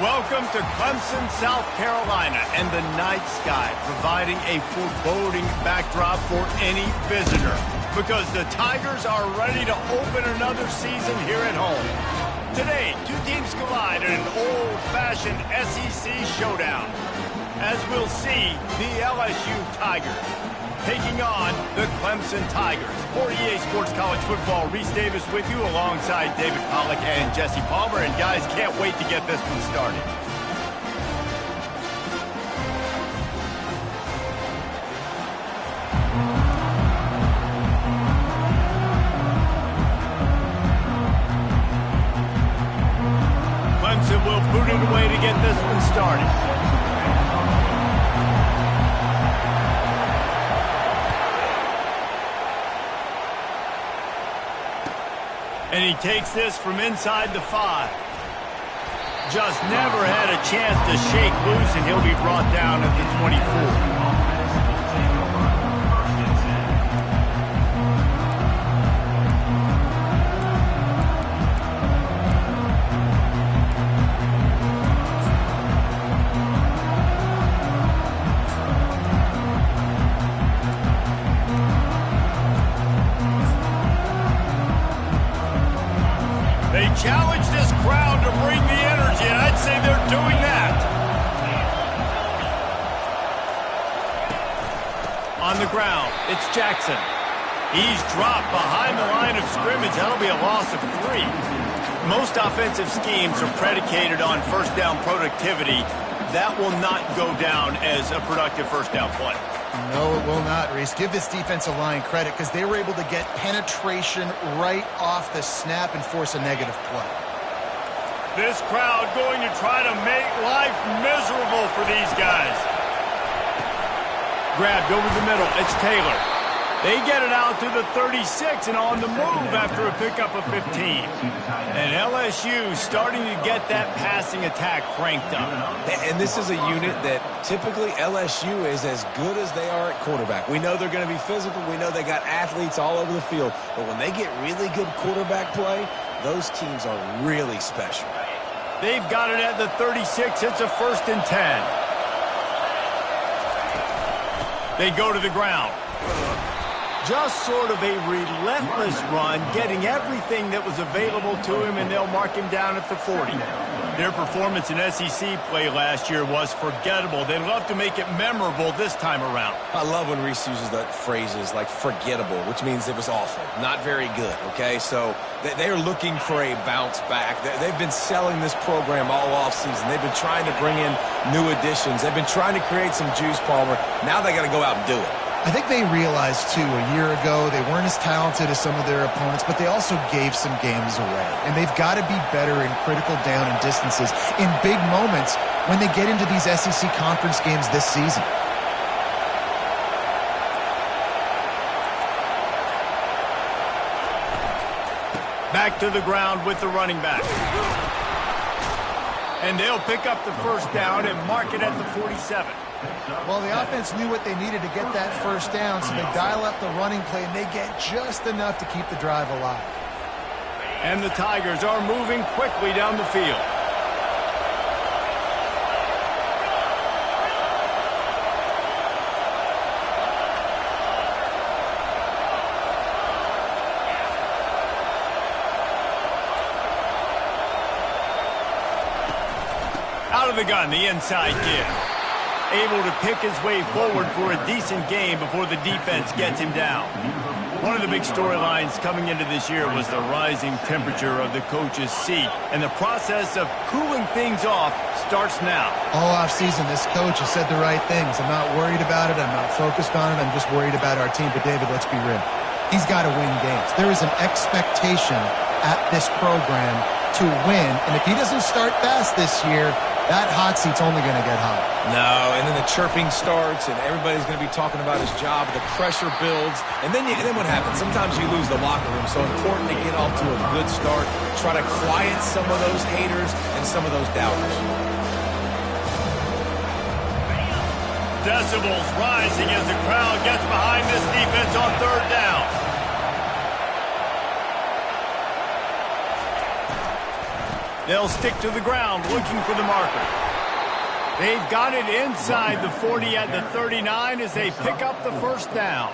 Welcome to Clemson, South Carolina, and the night sky providing a foreboding backdrop for any visitor because the Tigers are ready to open another season here at home. Today, two teams collide in an old-fashioned SEC showdown. As we'll see, the LSU Tigers taking on the Clemson Tigers. For EA Sports College Football, Reese Davis with you alongside David Pollack and Jesse Palmer. And guys, can't wait to get this one started. Clemson will boot it away to get this one started. And he takes this from inside the 5. Just never had a chance to shake loose, and he'll be brought down at the 24. Challenge this crowd to bring the energy, and I'd say they're doing that. On the ground, it's Jackson. He's dropped behind the line of scrimmage. That'll be a loss of 3. Most offensive schemes are predicated on first down productivity. That will not go down as a productive first down play. No, it will not, Reese. Give this defensive line credit because they were able to get penetration right off the snap and force a negative play. This crowd going to try to make life miserable for these guys. Grabbed over the middle. It's Taylor. They get it out to the 36 and on the move after a pickup of 15. And LSU starting to get that passing attack cranked up. And this is a unit that typically LSU is as good as they are at quarterback. We know they're going to be physical. We know they got athletes all over the field. But when they get really good quarterback play, those teams are really special. They've got it at the 36. It's a 1st and 10. They go to the ground. Just sort of a relentless run, getting everything that was available to him, and they'll mark him down at the 40. Their performance in SEC play last year was forgettable. They'd love to make it memorable this time around. I love when Reese uses that phrases like forgettable, which means it was awful, not very good, okay? So they're looking for a bounce back. They've been selling this program all offseason. They've been trying to bring in new additions. They've been trying to create some juice, Palmer. Now they got to go out and do it. I think they realized, too, a year ago they weren't as talented as some of their opponents, but they also gave some games away. And they've got to be better in critical down and distances in big moments when they get into these SEC conference games this season. Back to the ground with the running back. And they'll pick up the first down and mark it at the 47. Well, the offense knew what they needed to get that first down, so they dial up the running play, and they get just enough to keep the drive alive. And the Tigers are moving quickly down the field. Out of the gun, the inside give. Able to pick his way forward for a decent game before the defense gets him down. One of the big storylines coming into this year was the rising temperature of the coach's seat, and the process of cooling things off starts now. All offseason, this coach has said the right things. I'm not worried about it. I'm not focused on it. I'm just worried about our team. But, David, let's be real. He's got to win games. There is an expectation at this program to win, and if he doesn't start fast this year, that hot seat's only going to get hot. No, and then the chirping starts, and everybody's going to be talking about his job. The pressure builds, and then what happens? Sometimes you lose the locker room. So important to get off to a good start. Try to quiet some of those haters and some of those doubters. Decibels rising as the crowd gets behind this defense on 3rd down. They'll stick to the ground looking for the marker. They've got it inside the 40 at the 39 as they pick up the first down.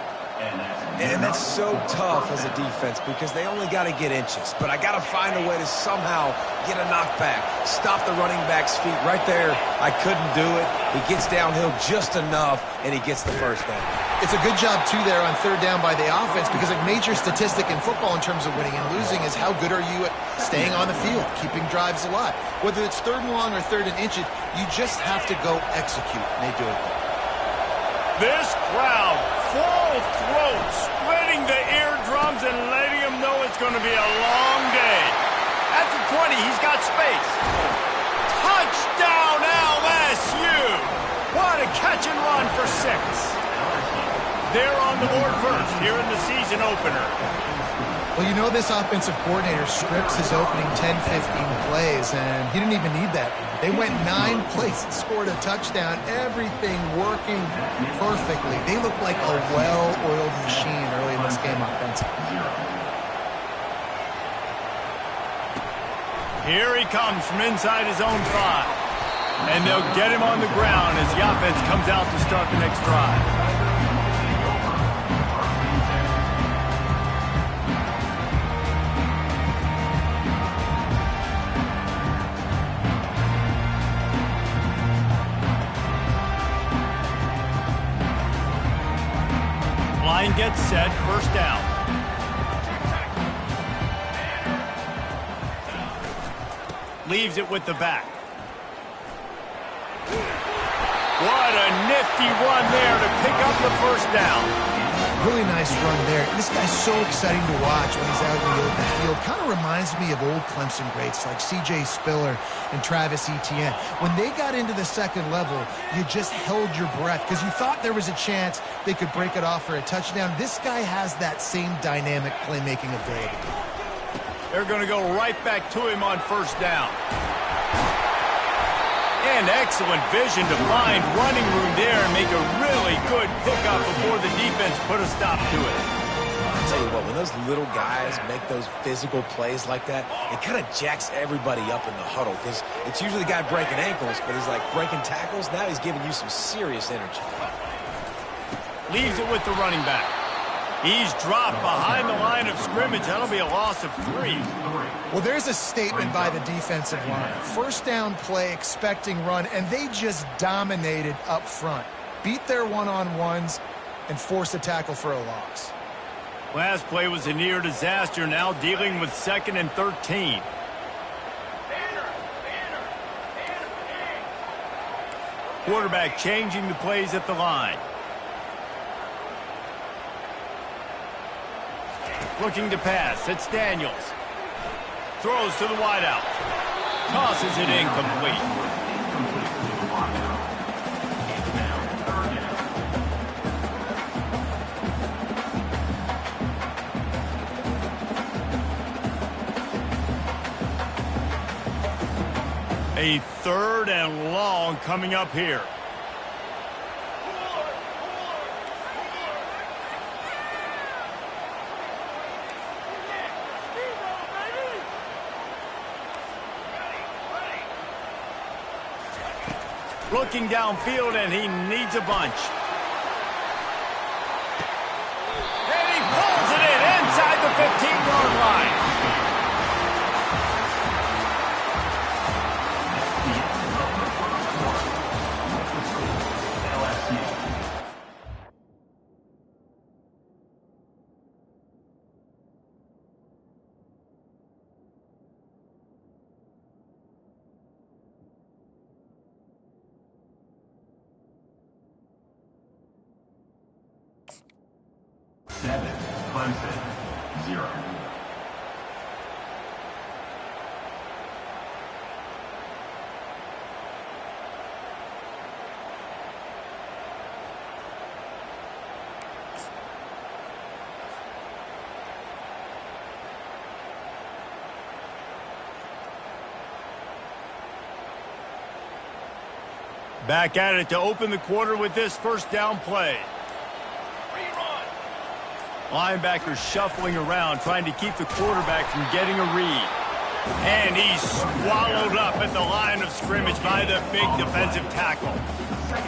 And that's so tough as a defense because they only got to get inches. But I got to find a way to somehow get a knockback, stop the running back's feet. Right there, I couldn't do it. He gets downhill just enough, and he gets the first down. It's a good job, too, there on third down by the offense because a major statistic in football in terms of winning and losing is how good are you at staying on the field, keeping drives alive. Whether it's third and long or third and inches, you just have to go execute, and they do it. This crowd, full throat, splitting the eardrums and letting them know it's going to be a long day. At the 20, he's got space. Touchdown, LSU! What a catch and run for 6. They're on the board first here in the season opener. Well, you know this offensive coordinator scripts his opening 10, 15 plays, and he didn't even need that. They went 9 plays and scored a touchdown, everything working perfectly. They look like a well-oiled machine early in this game offensively. Here he comes from inside his own 5. And they'll get him on the ground as the offense comes out to start the next drive. Line gets set, first down. Leaves it with the back. What a nifty run there to pick up the first down. Really nice run there. This guy's so exciting to watch when he's out in the open field. Kind of reminds me of old Clemson greats like C.J. Spiller and Travis Etienne. When they got into the second level, you just held your breath because you thought there was a chance they could break it off for a touchdown. This guy has that same dynamic playmaking ability. They're going to go right back to him on first down. And excellent vision to find running room there and make a really good pickup before the defense put a stop to it. I'll tell you what, when those little guys make those physical plays like that, it kind of jacks everybody up in the huddle because it's usually the guy breaking ankles, but he's like breaking tackles. Now he's giving you some serious energy. Leaves it with the running back. He's dropped behind the line of scrimmage. That'll be a loss of 3. Well, there's a statement by the defensive line. First down play, expecting run, and they just dominated up front. Beat their one-on-ones and forced a tackle for a loss. Last play was a near disaster, now dealing with 2nd and 13. Quarterback changing the plays at the line. Looking to pass. It's Daniels. Throws to the wideout. Tosses it incomplete. A 3rd and long coming up here. Looking downfield, and he needs a bunch. And he pulls it in inside the 15-yard line. Clemson, 0. Back at it to open the quarter with this first down play. Linebackers shuffling around, trying to keep the quarterback from getting a read. And he's swallowed up at the line of scrimmage by the big defensive tackle.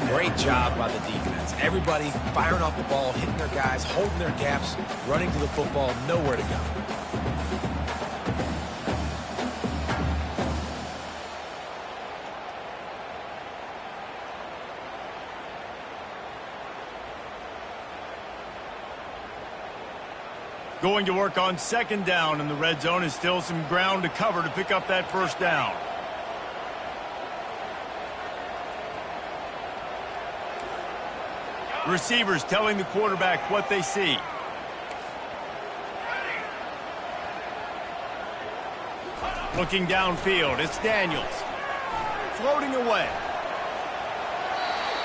Great job by the defense. Everybody firing off the ball, hitting their guys, holding their gaps, running to the football, nowhere to go. Going to work on second down in the red zone. Is still some ground to cover to pick up that first down. Receivers telling the quarterback what they see. Looking downfield, it's Daniels. Floating away.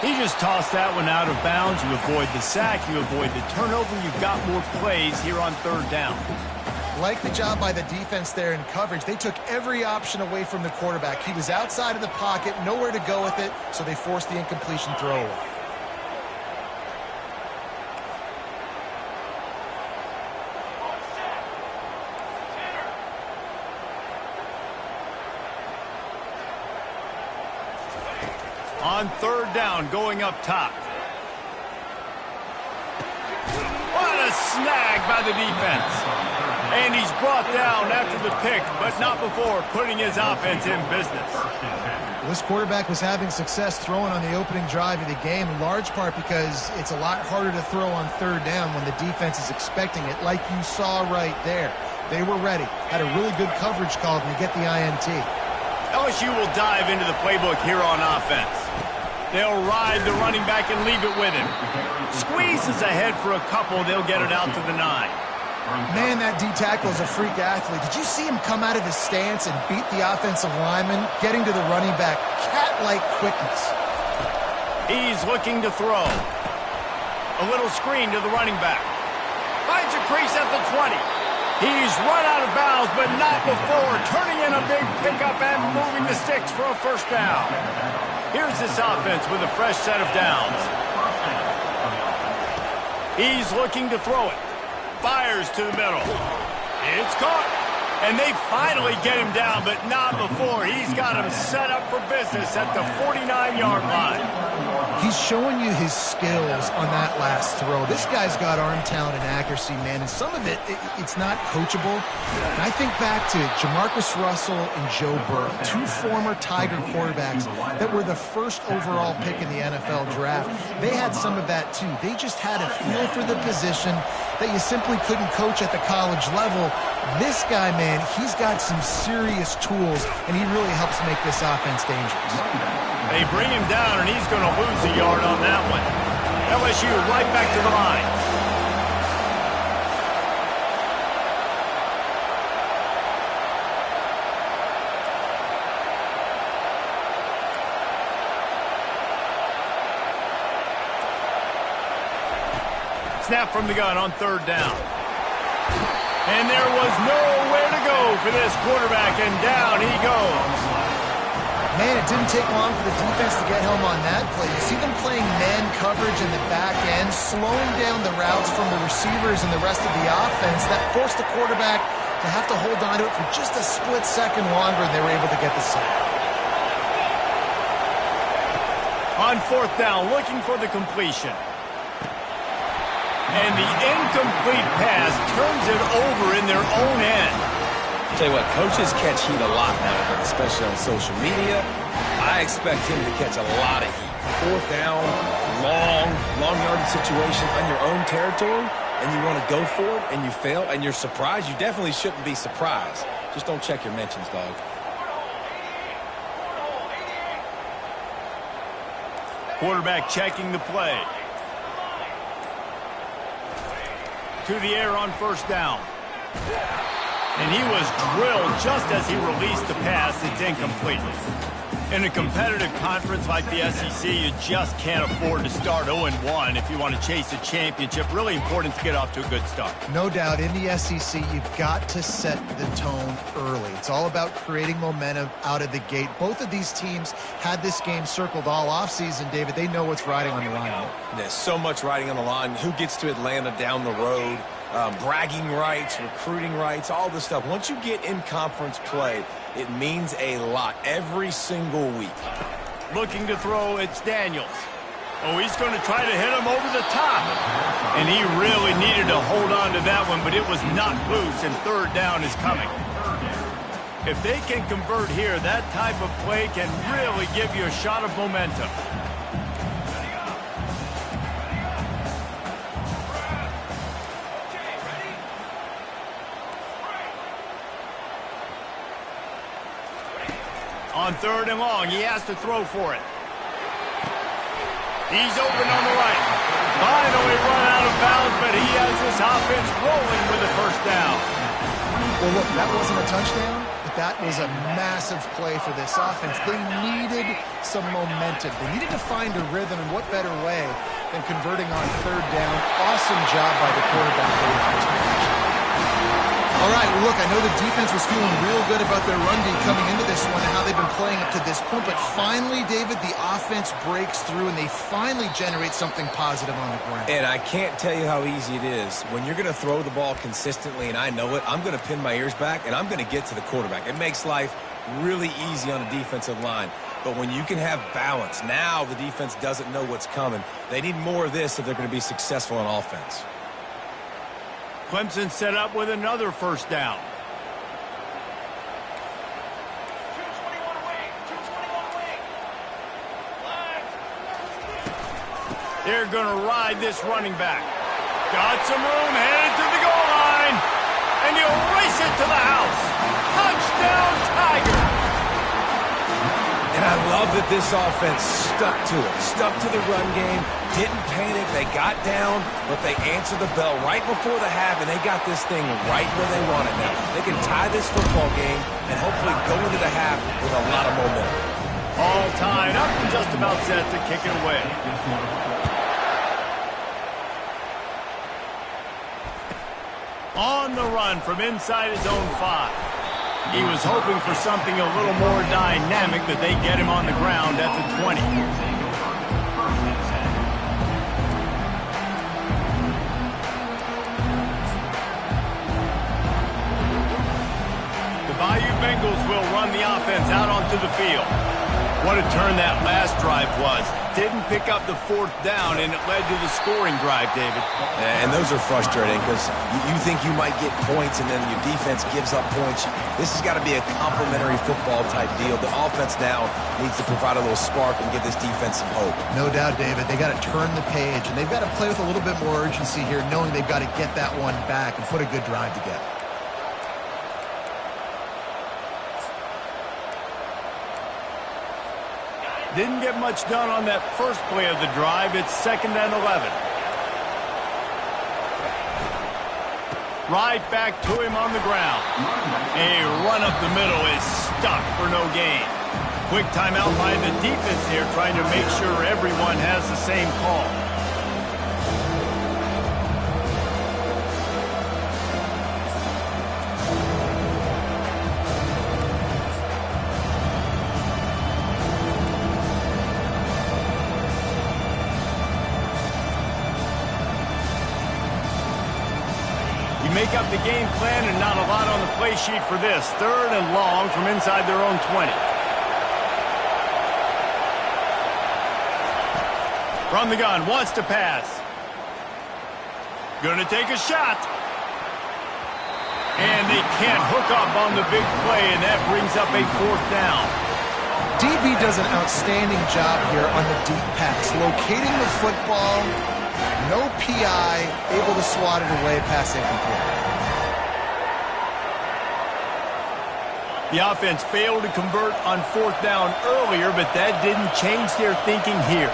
He just tossed that one out of bounds. You avoid the sack, you avoid the turnover. You've got more plays here on third down. Like the job by the defense there in coverage. They took every option away from the quarterback. He was outside of the pocket, nowhere to go with it, so they forced the incompletion throw away. On third down, going up top. What a snag by the defense. And he's brought down after the pick, but not before putting his offense in business. This quarterback was having success throwing on the opening drive of the game, in large part because it's a lot harder to throw on third down when the defense is expecting it, like you saw right there. They were ready, had a really good coverage call, and they get the INT. LSU will dive into the playbook here on offense. They'll ride the running back and leave it with him. Squeezes ahead for a couple. They'll get it out to the 9. Man, that D-tackle is a freak athlete. Did you see him come out of his stance and beat the offensive lineman, getting to the running back? Cat-like quickness. He's looking to throw. A little screen to the running back. Finds a crease at the 20. He's run out of bounds, but not before turning in a big pickup and moving the sticks for a first down. Here's this offense with a fresh set of downs. He's looking to throw it. Fires to the middle. It's caught. And they finally get him down, but not before. He's got him set up for business at the 49-yard line. He's showing you his skills on that last throw. This guy's got arm talent and accuracy, man, and some of it's not coachable. And I think back to Jamarcus Russell and Joe Burrow, two former Tiger quarterbacks that were the first overall pick in the NFL draft. They had some of that, too. They just had a feel for the position that you simply couldn't coach at the college level. This guy, man, he's got some serious tools, and he really helps make this offense dangerous. They bring him down, and he's going to lose a yard on that one. LSU right back to the line. Snap from the gun on third down. And there was nowhere to go for this quarterback, and down he goes. Man, it didn't take long for the defense to get home on that play. You see them playing man coverage in the back end, slowing down the routes from the receivers and the rest of the offense. That forced the quarterback to have to hold on to it for just a split second longer, and they were able to get the sack. On fourth down, looking for the completion. And the incomplete pass turns it over in their own end. Tell you what, coaches catch heat a lot nowadays, especially on social media. I expect him to catch a lot of heat. Fourth down, long yardage situation on your own territory, and you want to go for it, and you fail, and you're surprised. You definitely shouldn't be surprised. Just don't check your mentions, dog. Quarterback checking the play. To the air on first down. And he was drilled just as he released the pass. It's incomplete. In a competitive conference like the SEC, you just can't afford to start 0-1 if you want to chase a championship. Really important to get off to a good start. No doubt, in the SEC, you've got to set the tone early. It's all about creating momentum out of the gate. Both of these teams had this game circled all offseason, David. They know what's riding on the line. There's so much riding on the line. Who gets to Atlanta down the road? bragging rights, recruiting rights, all this stuff. Once you get in conference play, it means a lot every single week. Looking to throw, it's Daniels. Oh, he's going to try to hit him over the top. And he really needed to hold on to that one, but it was knocked loose, and third down is coming. If they can convert here, that type of play can really give you a shot of momentum. On third and long, he has to throw for it. He's open on the right. Finally run out of bounds, but he has this offense rolling with the first down. Well, look, that wasn't a touchdown, but that was a massive play for this offense. They needed some momentum. They needed to find a rhythm, and what better way than converting on third down. Awesome job by the quarterback getting to this position. All right, well, look, I know the defense was feeling real good about their run D coming into this one and how they've been playing up to this point, but finally, David, the offense breaks through and they finally generate something positive on the ground. And I can't tell you how easy it is. When you're going to throw the ball consistently, and I know it, I'm going to pin my ears back, and I'm going to get to the quarterback. It makes life really easy on the defensive line. But when you can have balance, now the defense doesn't know what's coming. They need more of this if they're going to be successful on offense. Clemson set up with another first down. They're going to ride this running back. Got some room, headed to the goal line. And he'll race it to the house. Touchdown, Tiger. And I love that this offense stuck to it, stuck to the run game, didn't panic. They got down, but they answered the bell right before the half, and they got this thing right where they want it now. They can tie this football game and hopefully go into the half with a lot of momentum. All tied up and just about set to kick it away. On the run from inside his own 5. He was hoping for something a little more dynamic, but they get him on the ground at the 20. The Bayou Bengals will run the offense out onto the field. What a turn that last drive was. Didn't pick up the fourth down, and it led to the scoring drive, David. And those are frustrating because you think you might get points, and then your defense gives up points. This has got to be a complementary football type deal. The offense now needs to provide a little spark and give this defense some hope. No doubt, David. They got to turn the page, and they've got to play with a little bit more urgency here, knowing they've got to get that one back and put a good drive together. Didn't get much done on that first play of the drive. It's 2nd and 11. Right back to him on the ground. A run up the middle is stuck for no gain. Quick timeout by the defense here, trying to make sure everyone has the same call. Make up the game plan and not a lot on the play sheet for this. 3rd and long from inside their own 20. From the gun, wants to pass. Gonna take a shot. And they can't hook up on the big play, and that brings up a 4th down. DB does an outstanding job here on the deep pass, locating the football. No PI, able to swat it away, pass incomplete. The offense failed to convert on 4th down earlier, but that didn't change their thinking here.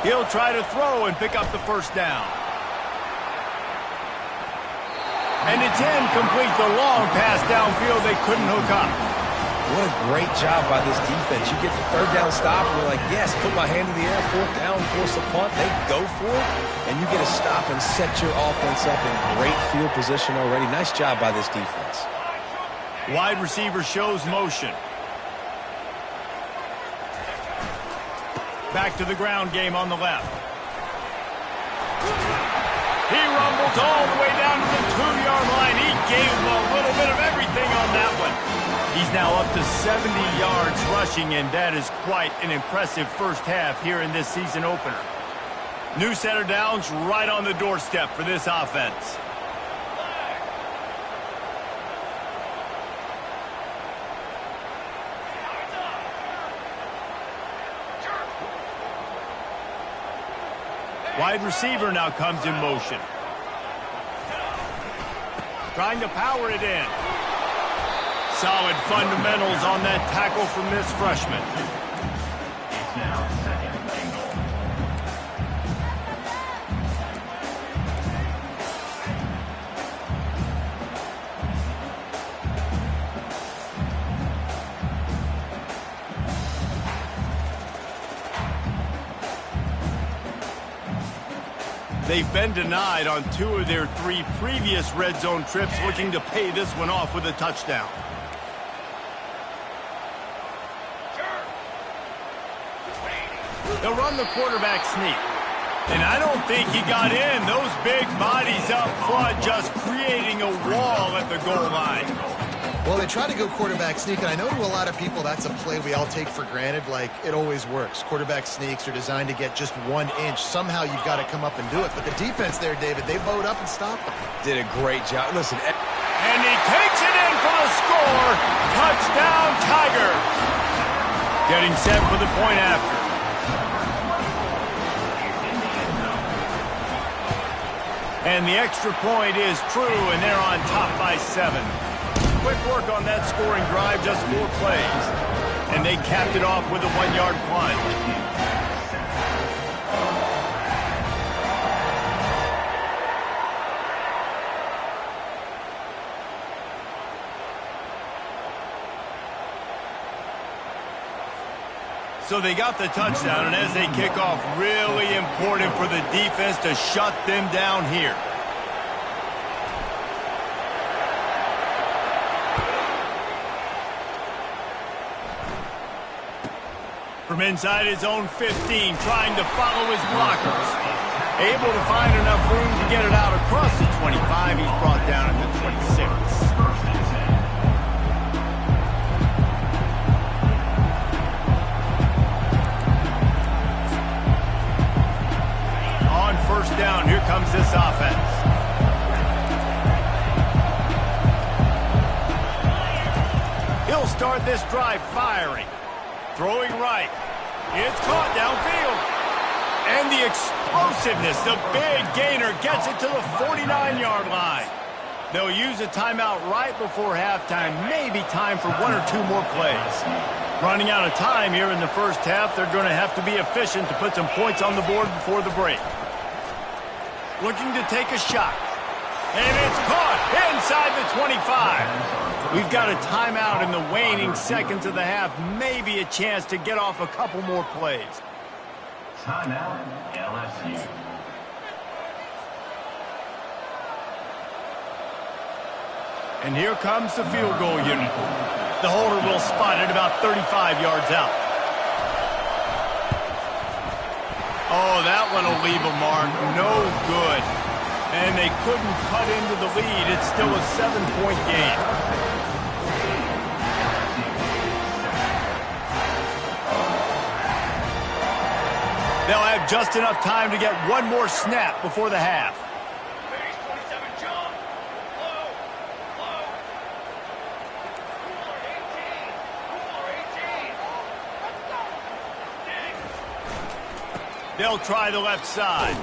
He'll try to throw and pick up the first down. And it's incomplete, the long pass downfield they couldn't hook up. What a great job by this defense. You get the 3rd down stop, and you're like, yes, put my hand in the air, 4th down, force a punt. They go for it, and you get a stop and set your offense up in great field position already. Nice job by this defense. Wide receiver shows motion. Back to the ground game on the left. He rumbles all the way down to the 2-yard line. He gave him a little bit of everything on that one. He's now up to 70 yards rushing, and that is quite an impressive first half here in this season opener. New set of downs right on the doorstep for this offense. Wide receiver now comes in motion. Trying to power it in. Solid fundamentals on that tackle from this freshman. It's now second and goal. They've been denied on 2 of their 3 previous red zone trips, looking to pay this one off with a touchdown. They'll run the quarterback sneak. And I don't think he got in. Those big bodies up front just creating a wall at the goal line. Well, they try to go quarterback sneak, and I know to a lot of people that's a play we all take for granted, like it always works. Quarterback sneaks are designed to get just 1 inch. Somehow you've got to come up and do it. But the defense there, David, they bowed up and stopped them. Did a great job. Listen. And he takes it in for the score. Touchdown, Tigers. Getting set for the point after. And the extra point is true, and they're on top by 7. Quick work on that scoring drive, just 4 plays. And they capped it off with a 1-yard plunge. So they got the touchdown, and as they kick off, really important for the defense to shut them down here. From inside his own 15, trying to follow his blockers. Able to find enough room to get it out across the 25. He's brought down at the 26. First down, here comes this offense. He'll start this drive firing. Throwing right. It's caught downfield. And the explosiveness, the big gainer gets it to the 49-yard line. They'll use a timeout right before halftime. Maybe time for 1 or 2 more plays. Running out of time here in the first half, they're going to have to be efficient to put some points on the board before the break. Looking to take a shot. And it's caught inside the 25. We've got a timeout in the waning seconds of the half. Maybe a chance to get off a couple more plays. Timeout, LSU. And here comes the field goal unit. The holder will spot it about 35 yards out. Oh, that one will leave a mark. No good. And they couldn't cut into the lead. It's still a 7-point game. They'll have just enough time to get 1 more snap before the half. They'll try the left side.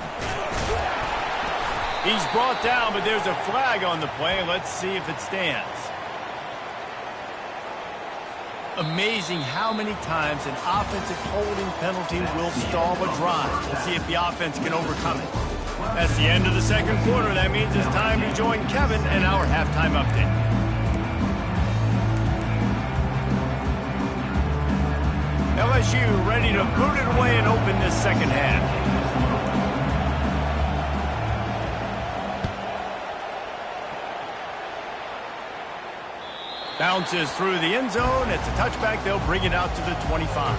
He's brought down, but there's a flag on the play. Let's see if it stands. Amazing how many times an offensive holding penalty will stall a drive. We'll see if the offense can overcome it. That's the end of the second quarter. That means it's time to join Kevin and our halftime update. LSU ready to boot it away and open this second half. Bounces through the end zone. It's a touchback. They'll bring it out to the 25.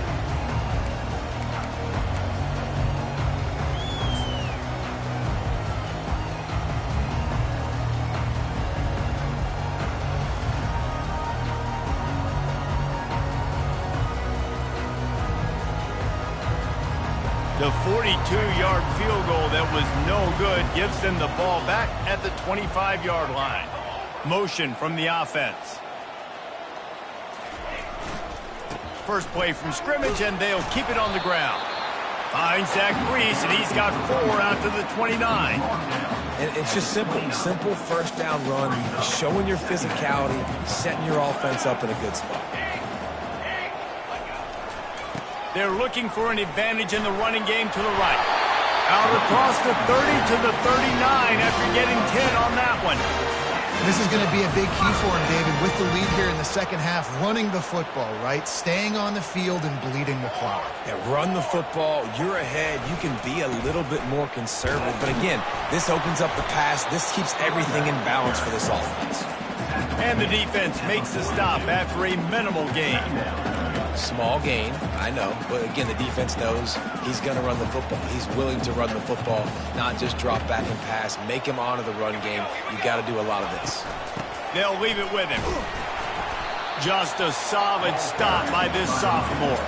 The 42-yard field goal that was no good gives them the ball back at the 25-yard line. Motion from the offense. First play from scrimmage, and they'll keep it on the ground. Finds Zach Reese, and he's got 4 out to the 29. And it's just simple first down run, showing your physicality, setting your offense up in a good spot. They're looking for an advantage in the running game to the right. Out across the 30 to the 39 after getting 10 on that one. This is going to be a big key for him, David, with the lead here in the second half, running the football, right? Staying on the field and bleeding the clock. Yeah, run the football. You're ahead. You can be a little bit more conservative. But again, this opens up the pass. This keeps everything in balance for this offense. And the defense makes the stop after a minimal gain. Small gain, I know. But again, the defense knows he's going to run the football. He's willing to run the football, not just drop back and pass. Make him honor the run game. You got to do a lot of this. They'll leave it with him. Just a solid stop by this sophomore.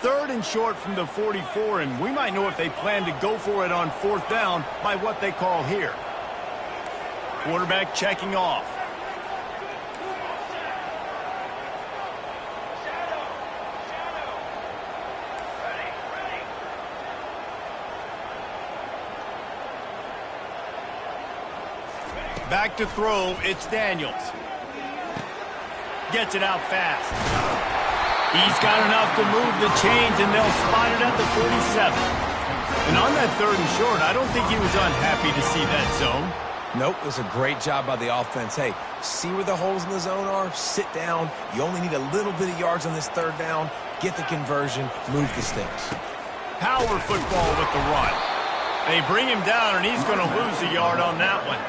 Third and short from the 44, and we might know if they plan to go for it on 4th down by what they call here. Quarterback checking off. Back to throw, it's Daniels. Gets it out fast. He's got enough to move the chains, and they'll spot it at the 47. And on that 3rd and short, I don't think he was unhappy to see that zone. Nope, it was a great job by the offense. Hey, see where the holes in the zone are? Sit down. You only need a little bit of yards on this 3rd down. Get the conversion. Move the sticks. Power football with the run. They bring him down, and he's going to lose a yard on that one.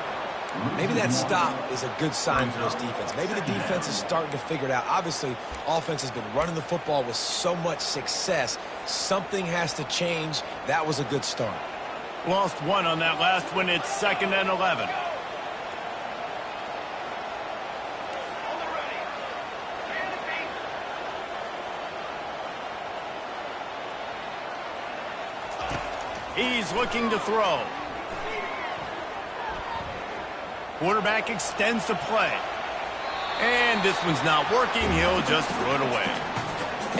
Maybe that stop is a good sign for this defense. Maybe the defense is starting to figure it out. Obviously, offense has been running the football with so much success. Something has to change. That was a good start. Lost 1 on that last one. It's 2nd and 11. He's looking to throw. Quarterback extends the play. And this one's not working. He'll just throw it away.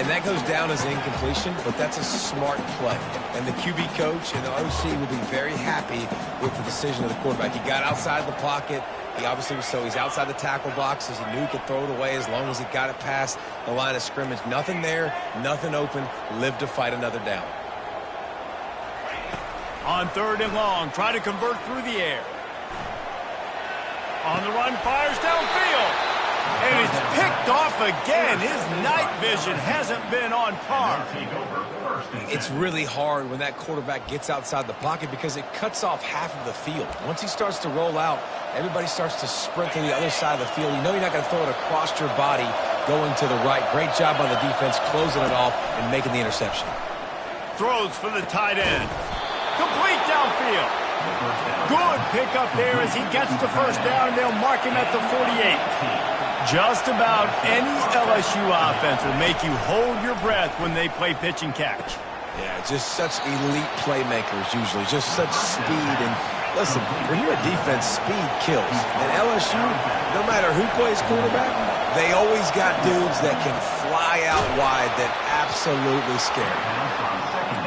And that goes down as an incompletion, but that's a smart play. And the QB coach and the OC will be very happy with the decision of the quarterback. He got outside the pocket. He obviously was he's outside the tackle box as he knew he could throw it away as long as he got it past the line of scrimmage. Nothing there, nothing open. Live to fight another down. On 3rd and long, try to convert through the air. On the run, fires downfield. And it's picked off again. His night vision hasn't been on par. It's really hard when that quarterback gets outside the pocket because it cuts off half of the field. Once he starts to roll out, everybody starts to sprint to the other side of the field. You know you're not going to throw it across your body going to the right. Great job on the defense closing it off and making the interception. Throws for the tight end. Complete downfield. Good pickup there as he gets the 1st down, and they'll mark him at the 48. Just about any LSU offense will make you hold your breath when they play pitch and catch. Yeah, just such elite playmakers usually, just such speed. And listen, when you're a defense, speed kills. And LSU, no matter who plays quarterback, they always got dudes that can fly out wide that absolutely scare.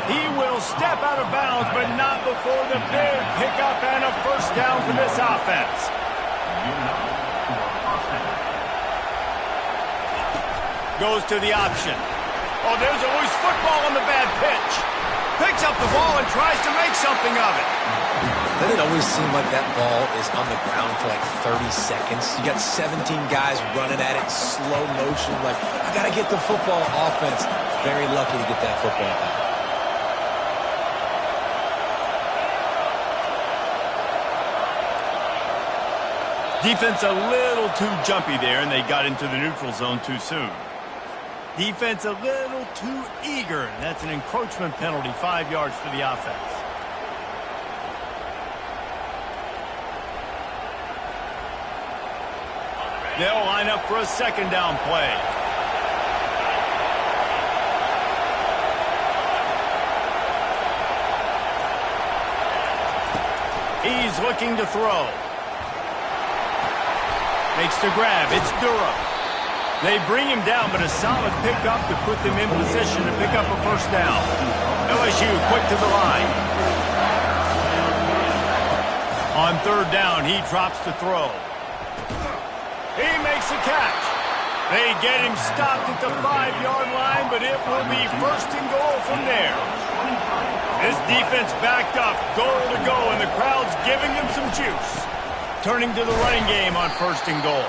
He will step out of bounds, but not before the big pickup and a 1st down for this offense. Goes to the option. Oh, there's always football on the bad pitch. Picks up the ball and tries to make something of it. Doesn't it always seem like that ball is on the ground for like 30 seconds? You got 17 guys running at it, slow motion, like, I got to get the football. Offense, very lucky to get that football back. Defense a little too jumpy there, and they got into the neutral zone too soon. Defense a little too eager, and that's an encroachment penalty, 5 yards for the offense. They'll line up for a second down play. He's looking to throw. Makes the grab. It's Durham. They bring him down, but a solid pickup to put them in position to pick up a first down. LSU quick to the line. On third down, he drops to throw. He makes a catch. They get him stopped at the 5-yard line, but it will be first and goal from there. This defense backed up, goal to go, and the crowd's giving them some juice. Turning to the running game on first and goal.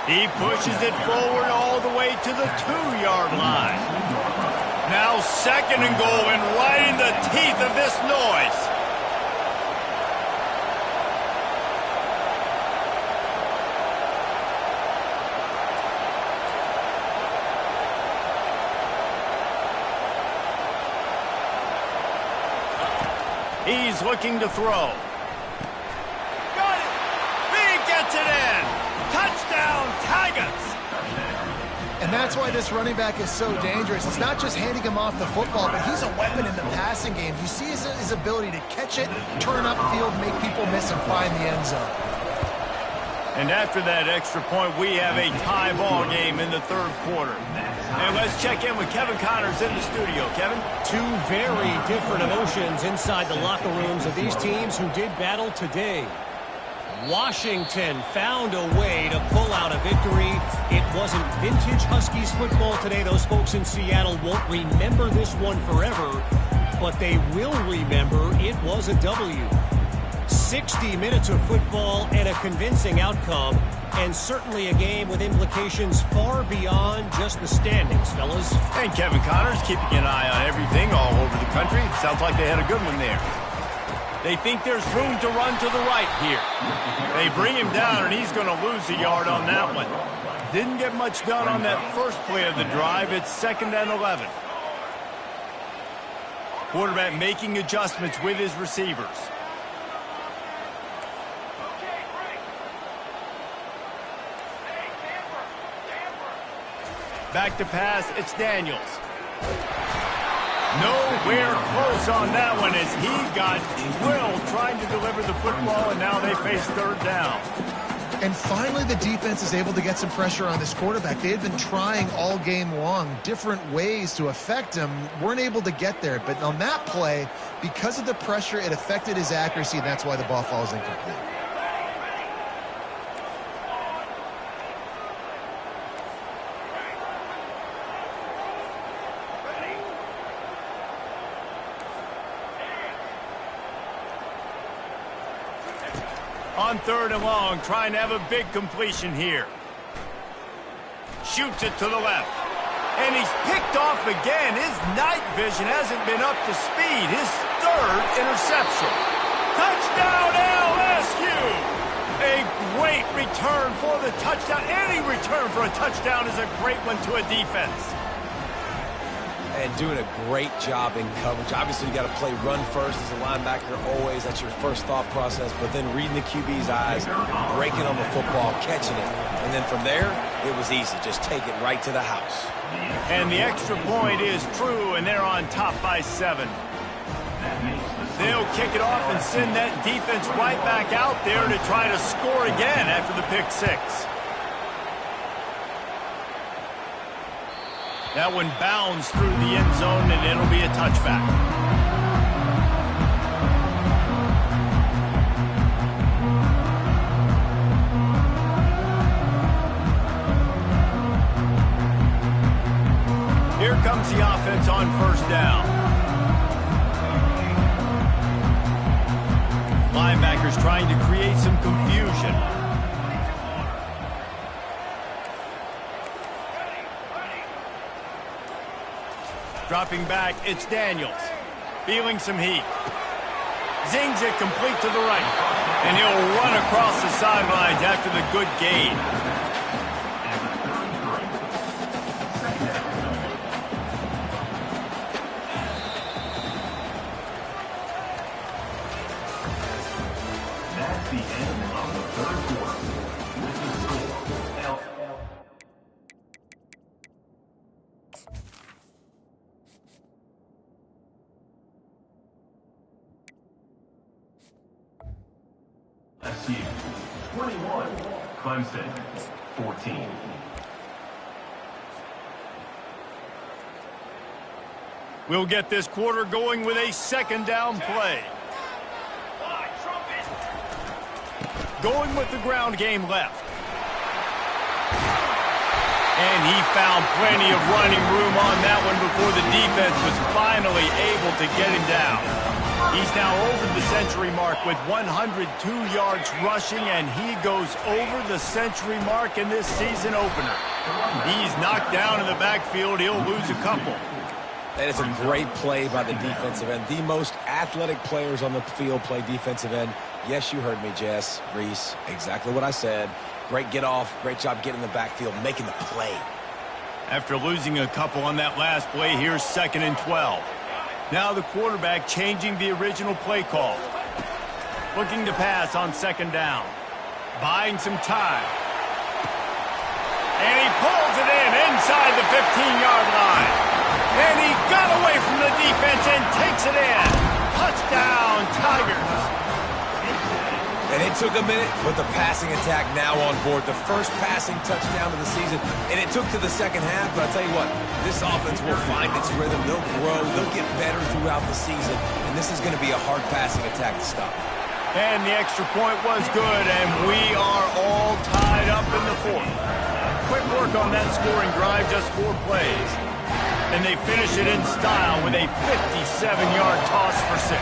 He pushes it forward all the way to the 2-yard line. Now second and goal, and right in the teeth of this noise. He's looking to throw. Got it! He gets it in! Touchdown, Tigers! And that's why this running back is so dangerous. It's not just handing him off the football, but he's a weapon in the passing game. You see his ability to catch it, turn upfield, make people miss, and find the end zone. And after that extra point, we have a tie ball game in the third quarter. And let's check in with Kevin Connors in the studio. Kevin? Two very different emotions inside the locker rooms of these teams who did battle today. Washington found a way to pull out a victory. It wasn't vintage Huskies football today. Those folks in Seattle won't remember this one forever, but they will remember it was a W. 60 minutes of football and a convincing outcome, and certainly a game with implications far beyond just the standings, fellas. And Kevin Connors keeping an eye on everything all over the country. It sounds like they had a good one there. They think there's room to run to the right here. They bring him down, and he's going to lose a yard on that one. Didn't get much done on that first play of the drive. It's 2nd and 11. Quarterback making adjustments with his receivers. Back to pass, it's Daniels. Nowhere close on that one as he got drilled trying to deliver the football, and now they face third down. And finally, the defense is able to get some pressure on this quarterback. They had been trying all game long different ways to affect him, weren't able to get there. But on that play, because of the pressure, it affected his accuracy, and that's why the ball falls incomplete. On third and long, trying to have a big completion here. Shoots it to the left. And he's picked off again. His night vision hasn't been up to speed. His third interception. Touchdown, LSU! A great return for the touchdown. Any return for a touchdown is a great one to a defense. And doing a great job in coverage. Obviously, you got to play run first as a linebacker always. That's your first thought process. But then reading the QB's eyes, breaking on the football, catching it. And then from there, it was easy. Just take it right to the house. And the extra point is true, and they're on top by 7. They'll kick it off and send that defense right back out there to try to score again after the pick 6. That one bounds through the end zone, and it'll be a touchback. Here comes the offense on first down. Linebackers trying to create some confusion. Dropping back, it's Daniels. Feeling some heat. Zings it complete to the right. And he'll run across the sidelines after the good gain. That's the end of the third quarter. With the score, 21, Clemson, 14. We'll get this quarter going with a second down play. Going with the ground game left. And he found plenty of running room on that one before the defense was finally able to get him down. He's now over the century mark with 102 yards rushing, and he goes over the century mark in this season opener. He's knocked down in the backfield. He'll lose a couple. That is a great play by the defensive end. The most athletic players on the field play defensive end. Yes, you heard me, Jess, Reese. Exactly what I said. Great get off. Great job getting in the backfield, making the play. After losing a couple on that last play, here's 2nd and 12. Now the quarterback changing the original play call. Looking to pass on 2nd down. Buying some time. And he pulls it in inside the 15-yard line. And he got away from the defense and takes it in. Touchdown, Tigers. And it took a minute, but the passing attack now on board. The first passing touchdown of the season. And it took to the second half, but I'll tell you what, this offense will find its rhythm. They'll grow. They'll get better throughout the season. And this is going to be a hard passing attack to stop. And the extra point was good, and we are all tied up in the fourth. Quick work on that scoring drive, just 4 plays. And they finish it in style with a 57-yard toss for 6.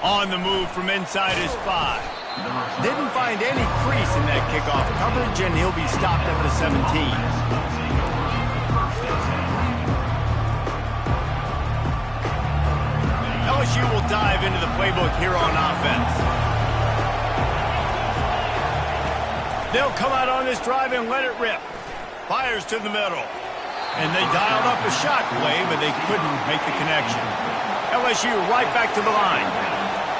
On the move from inside his 5. Didn't find any crease in that kickoff coverage, and he'll be stopped at the 17. LSU will dive into the playbook here on offense. They'll come out on this drive and let it rip. Fires to the middle. And they dialed up a shot play, but they couldn't make the connection. LSU right back to the line.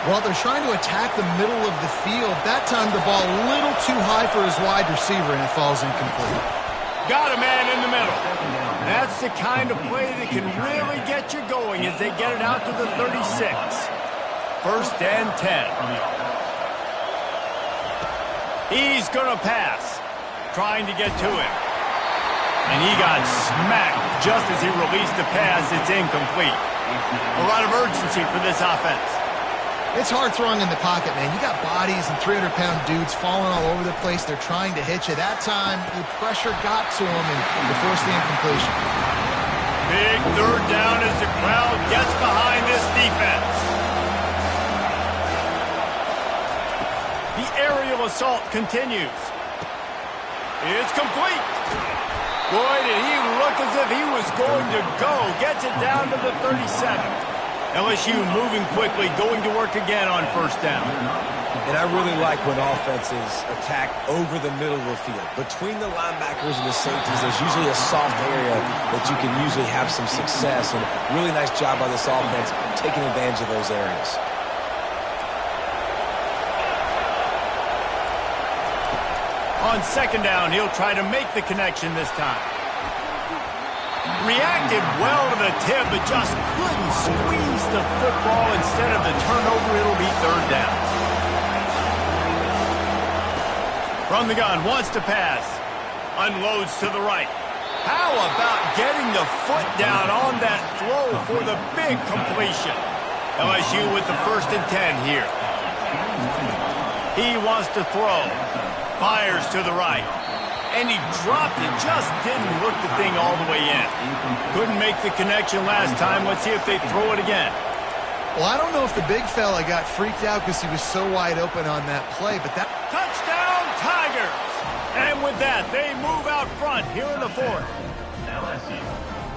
Well, they're trying to attack the middle of the field. That time the ball a little too high for his wide receiver, and it falls incomplete. Got a man in the middle. That's the kind of play that can really get you going as they get it out to the 36. 1st and 10. He's going to pass. Trying to get to him. And he got smacked just as he released the pass. It's incomplete. A lot of urgency for this offense. It's hard throwing in the pocket, man. You got bodies and 300-pound dudes falling all over the place. They're trying to hit you. That time, the pressure got to him and they forced the incompletion. Big 3rd down as the crowd gets behind this defense. The aerial assault continues. It's complete. Boy, did he look as if he was going to go. Gets it down to the 37. LSU moving quickly, going to work again on 1st down. And I really like when offenses attack over the middle of the field. Between the linebackers and the safeties, there's usually a soft area that you can usually have some success. And really nice job by this offense taking advantage of those areas. On 2nd down, he'll try to make the connection this time. Reacted well to the tip, but just couldn't squeeze the football. Instead of the turnover, it'll be 3rd down. From the gun, wants to pass. Unloads to the right. How about getting the foot down on that throw for the big completion? LSU with the 1st and 10 here. He wants to throw. Fires to the right. And he dropped it, just didn't look the thing all the way in. Couldn't make the connection last time. Let's see if they throw it again. Well, I don't know if the big fella got freaked out because he was so wide open on that play, but that... Touchdown, Tigers! And with that, they move out front here in the 4th.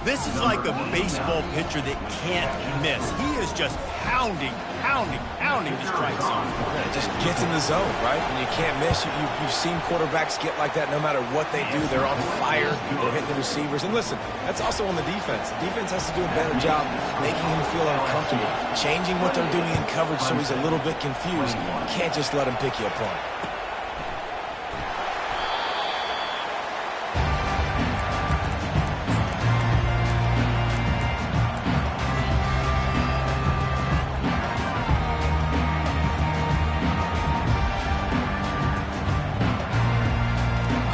This is like a baseball pitcher that can't miss. He is just pounding the strike zone. It just gets in the zone, right? And you can't miss. You've seen quarterbacks get like that no matter what they do. They're on fire. They're hitting the receivers. And listen, that's also on the defense. The defense has to do a better job making him feel uncomfortable, changing what they're doing in coverage so he's a little bit confused. You can't just let him pick you apart.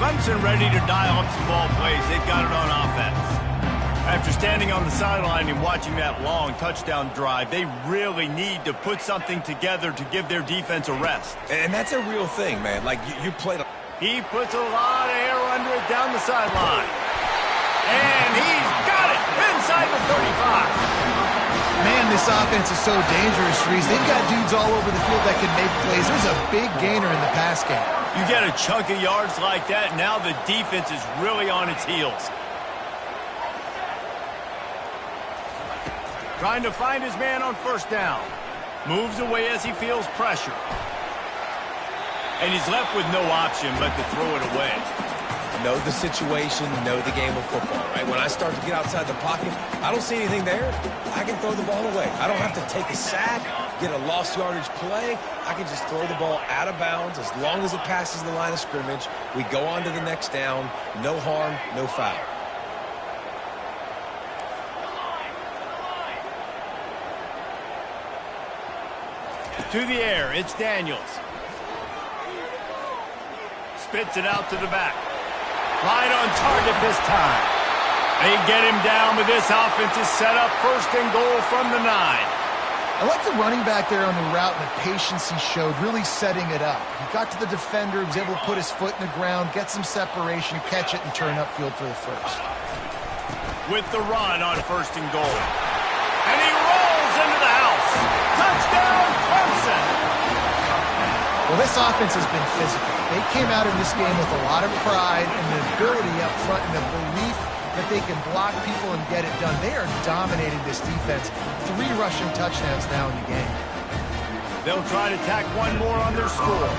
Clemson ready to dial up some ball plays. They've got it on offense. After standing on the sideline and watching that long touchdown drive, they really need to put something together to give their defense a rest. And that's a real thing, man. Like, you played... He puts a lot of air under it down the sideline. And he's got it inside the 35. Man, this offense is so dangerous, Reese. They've got dudes all over the field that can make plays. There's a big gainer in the pass game. You get a chunk of yards like that, now the defense is really on its heels. Trying to find his man on first down. Moves away as he feels pressure. And he's left with no option but to throw it away. Know the situation, know the game of football, right? When I start to get outside the pocket, I don't see anything there. I can throw the ball away. I don't have to take a sack, get a lost yardage play. I can just throw the ball out of bounds as long as it passes the line of scrimmage. We go on to the next down. No harm, no foul. To the air, it's Daniels. Spits it out to the back. Right on target this time. They get him down, but this offense is set up first and goal from the 9. I like the running back there on the route and the patience he showed, really setting it up. He got to the defender, was able to put his foot in the ground, get some separation, catch it, and turn upfield for the first. With the run on first and goal. And he rolls into the house. Touchdown, Clemson! Well, this offense has been physical. They came out in this game with a lot of pride and the ability up front and the belief that they can block people and get it done. They are dominating this defense. 3 rushing touchdowns now in the game. They'll try to tack one more on their score.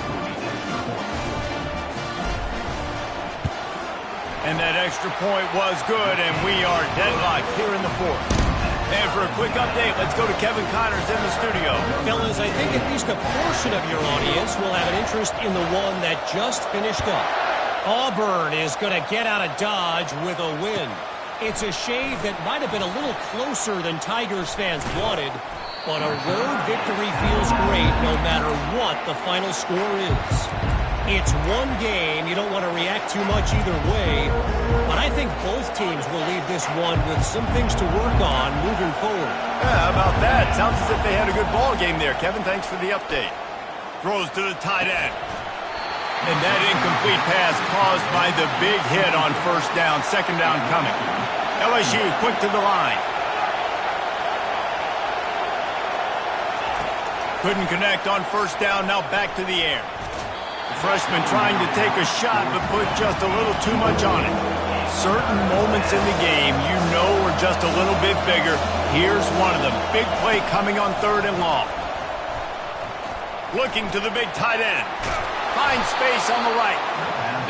And that extra point was good, and we are deadlocked here in the 4th. And for a quick update, let's go to Kevin Connors in the studio. Fellas, I think at least a portion of your audience will have an interest in the one that just finished up. Auburn is going to get out of Dodge with a win. It's a shave that might have been a little closer than Tigers fans wanted, but a road victory feels great no matter what the final score is. It's one game. You don't want to react too much either way, but I think both teams will leave this one with some things to work on moving forward. Yeah, how about that? Sounds as if they had a good ball game there. Kevin, thanks for the update. Throws to the tight end. And that incomplete pass caused by the big hit on first down. Second down coming. LSU quick to the line. Couldn't connect on first down. Now back to the air. The freshman trying to take a shot, but put just a little too much on it. Certain moments in the game you know are just a little bit bigger. Here's one of them. Big play coming on 3rd and long. Looking to the big tight end. Finds space on the right.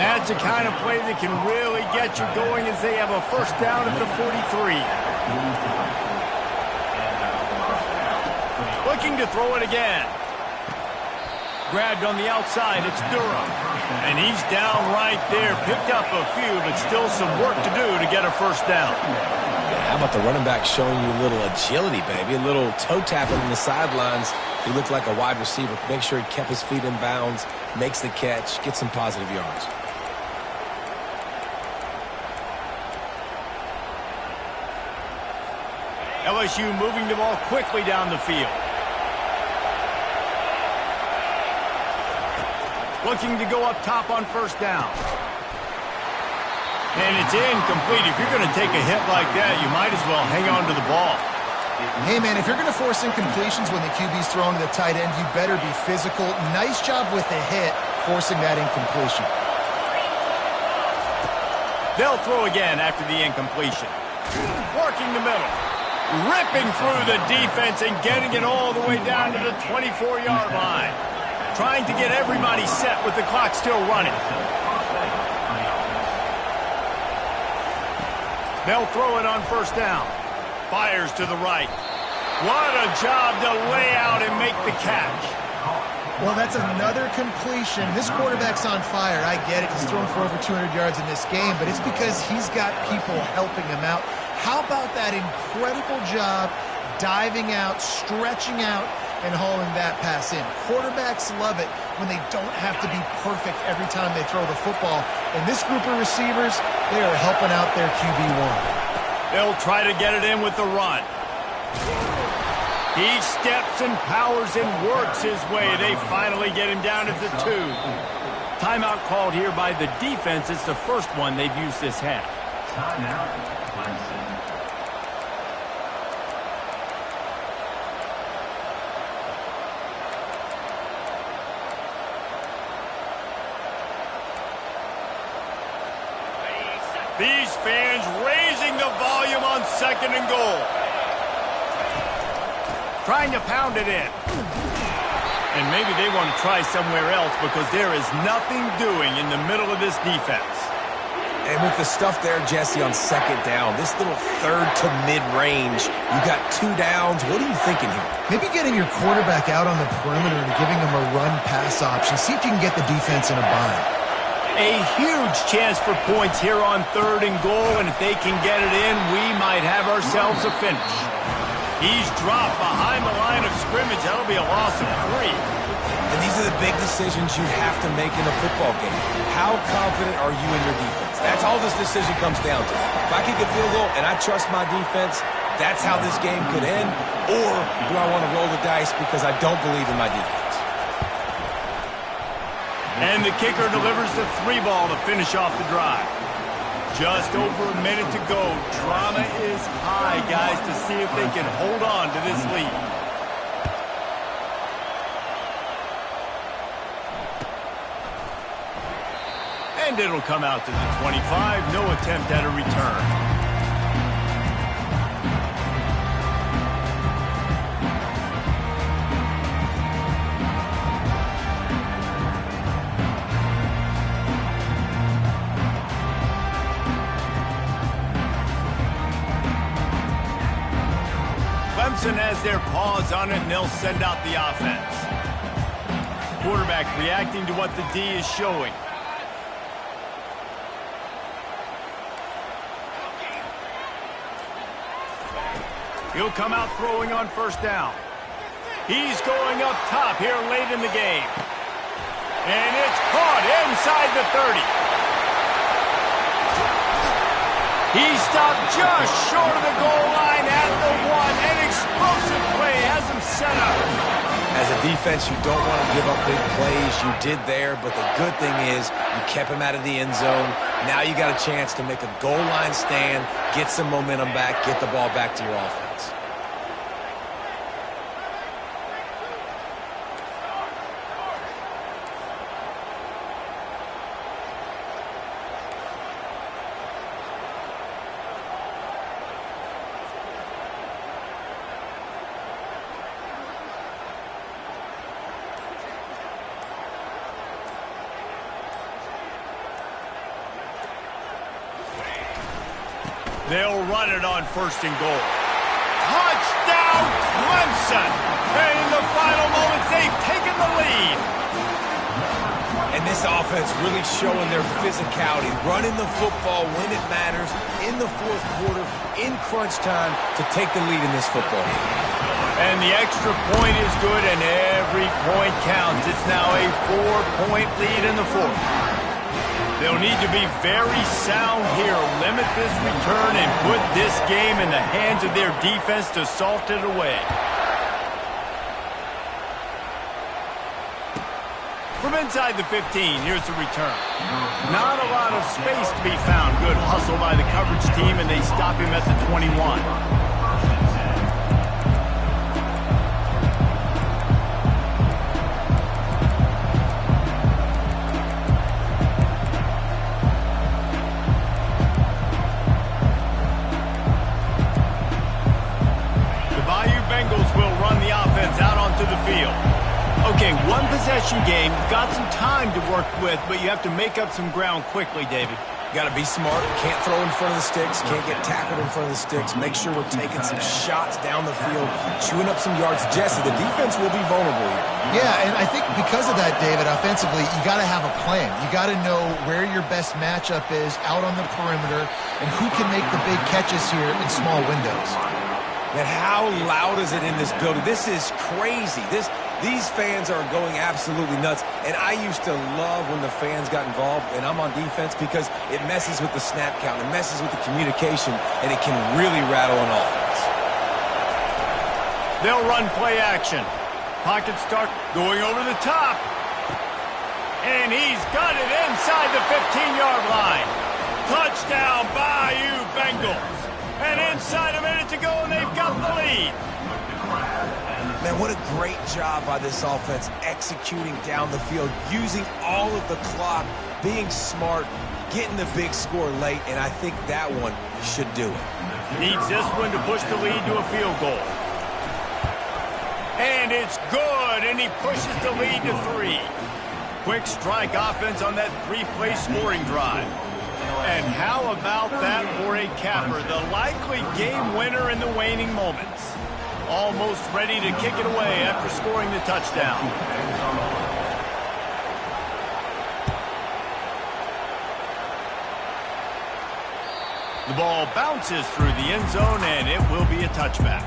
That's the kind of play that can really get you going as they have a first down at the 43. Looking to throw it again. Grabbed on the outside, it's Durham. And he's down right there. Picked up a few, but still some work to do to get a first down. Yeah, how about the running back showing you a little agility, baby? A little toe tapping on the sidelines. He looked like a wide receiver. Make sure he kept his feet in bounds, makes the catch, gets some positive yards. LSU moving the ball quickly down the field. Looking to go up top on first down. And it's incomplete. If you're going to take a hit like that, you might as well hang on to the ball. Hey, man, if you're going to force incompletions when the QB's throwing to the tight end, you better be physical. Nice job with the hit, forcing that incompletion. They'll throw again after the incompletion. Working the middle. Ripping through the defense and getting it all the way down to the 24-yard line. Trying to get everybody set with the clock still running. They'll throw it on first down. Fires to the right. What a job to lay out and make the catch. Well, that's another completion. This quarterback's on fire. I get it. He's thrown for over 200 yards in this game, but it's because he's got people helping him out. How about that incredible job diving out, stretching out, and hauling that pass in. Quarterbacks love it when they don't have to be perfect every time they throw the football. And this group of receivers, they are helping out their QB1. They'll try to get it in with the run. He steps and powers and works his way. They finally get him down at the 2. Timeout called here by the defense. It's the first one they've used this half. Timeout, Clemson. These fans raising the volume on 2nd and goal. Trying to pound it in. And maybe they want to try somewhere else because there is nothing doing in the middle of this defense. And with the stuff there, Jesse, on 2nd down, this little 3rd to mid-range, you got 2 downs. What are you thinking here? Maybe getting your quarterback out on the perimeter and giving him a run-pass option. See if you can get the defense in a bind. A huge chance for points here on 3rd and goal, and if they can get it in, we might have ourselves a finish. He's dropped behind the line of scrimmage. That'll be a loss of 3. And these are the big decisions you have to make in a football game. How confident are you in your defense? That's all this decision comes down to. If I kick a field goal and I trust my defense, that's how this game could end. Or do I want to roll the dice because I don't believe in my defense? And the kicker delivers the 3 ball to finish off the drive. Just over a minute to go. Drama is high, guys, to see if they can hold on to this lead. And it'll come out to the 25. No attempt at a return. Clemson has their paws on it, and they'll send out the offense. Quarterback reacting to what the D is showing. He'll come out throwing on 1st down. He's going up top here late in the game. And it's caught inside the 30. He stopped just short of the goal line at the 1. An explosive play has him set up. As a defense, you don't want to give up big plays. You did there, but the good thing is you kept him out of the end zone. Now you got a chance to make a goal line stand, get some momentum back, get the ball back to your offense. They'll run it on 1st and goal. Touchdown, Clemson! And in the final moments, they've taken the lead. And this offense really showing their physicality, running the football when it matters, in the 4th quarter, in crunch time, to take the lead in this football game. And the extra point is good, and every point counts. It's now a 4-point lead in the 4th. They'll need to be very sound here, limit this return, and put this game in the hands of their defense to salt it away. From inside the 15, here's the return. Not a lot of space to be found. Good hustle by the coverage team, and they stop him at the 21. Okay, 1 possession game. You've got some time to work with, but you have to make up some ground quickly, David. Got to be smart. Can't throw in front of the sticks. Can't get tackled in front of the sticks. Make sure we're taking some shots down the field, chewing up some yards. Jesse, the defense will be vulnerable here. Yeah, and I think because of that, David, offensively, you got to have a plan. You got to know where your best matchup is out on the perimeter and who can make the big catches here in small windows. Man, how loud is it in this building? This is crazy. These fans are going absolutely nuts. And I used to love when the fans got involved, and I'm on defense, because it messes with the snap count, it messes with the communication, and it can really rattle an offense. They'll run play action. Pocket start going over the top. And he's got it inside the 15-yard line. Touchdown, Bayou Bengals. And inside a minute to go, and they've got the lead. Man, what a great job by this offense executing down the field, using all of the clock, being smart, getting the big score late, and I think that one should do it. Needs this one to push the lead to a field goal. And it's good, and he pushes the lead to 3. Quick strike offense on that 3-play scoring drive. And how about that for a capper, the likely game winner in the waning moments. Almost ready to kick it away after scoring the touchdown. The ball bounces through the end zone, and it will be a touchback.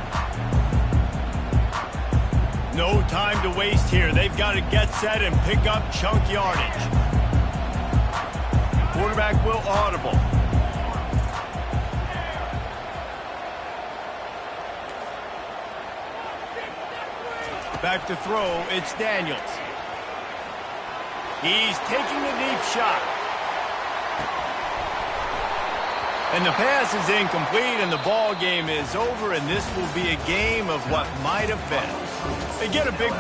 No time to waste here. They've got to get set and pick up chunk yardage. Quarterback will audible. Back to throw, it's Daniels. He's taking the deep shot. And the pass is incomplete, and the ball game is over, and this will be a game of what might have been. They get a big...